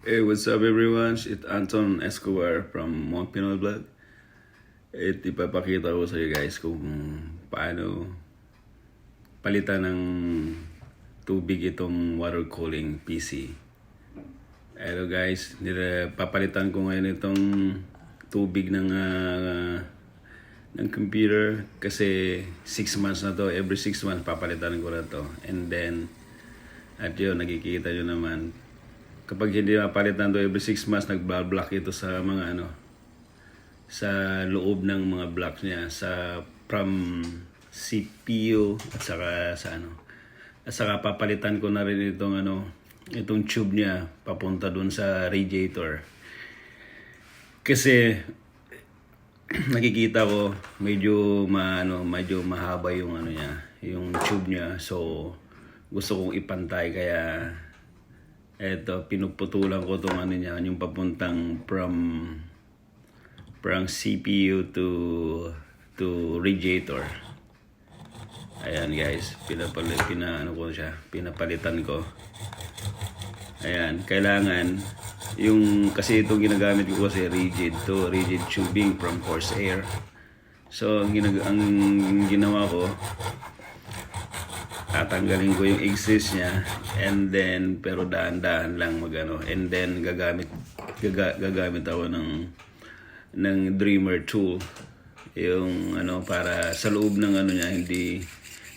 Hey, what's up everyone? It's Anton Escobar from Mount Pinoy Vlog. At ipapakita ko sa iyo guys kung paano palitan ng tubig itong water cooling PC. Hello guys, papalitan ko ngayon itong tubig ng computer kasi 6 months na to. Every 6 months papalitan ko na to. And then, at yun, nakikita nyo naman, kapag hindi mapalitan to every 6 months, nag-block ito sa mga sa loob ng mga blocks niya, from CPU at saka at saka papalitan ko na rin itong tube niya papunta dun sa radiator. Kasi nakikita ko medyo mahaba yung yung tube niya. So gusto kong ipantay, kaya eto, pinuputulan ko itong yung papuntang from CPU to radiator. Ayan guys, pinapalitan ko. Ayan, kailangan kasi itong ginagamit ko kasi rigid tubing from Corsair. So ang ginawa ko, tatanggalin ko yung exist niya, and then pero dahan-dahan lang and then gagamit ako ng Dreamer tool, yung para sa loob ng niya, hindi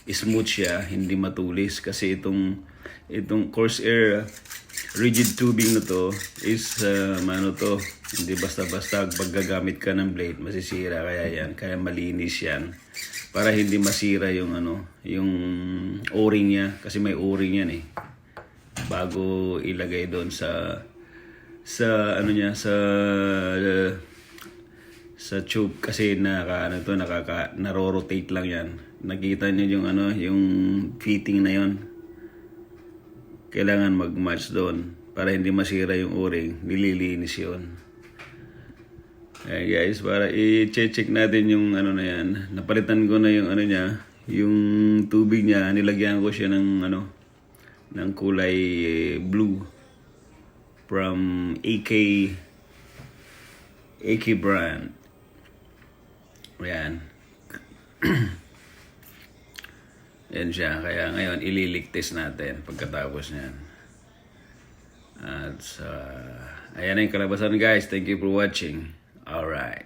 smooth siya, hindi matulis, kasi itong Corsair rigid tubing na to is hindi basta-basta pag gagamit ka ng blade masisira, kaya malinis yan para hindi masira yung yung o-ring niya, kasi may o-ring yan bago ilagay doon sa tube, kasi naro-rotate lang yan. Nakita niyo yung fitting na yon, kailangan mag-match doon para hindi masira yung o-ring, nililinis yon. Ayan guys, para i-check natin yung na yan. Napalitan ko na yung niya, yung tubig niya, nilagyan ko siya ng kulay blue from AK brand. Ayan. Yan siya, kaya ngayon ililik test natin pagkatapos niyan. At ayan na yung kalabasan guys. Thank you for watching. All right.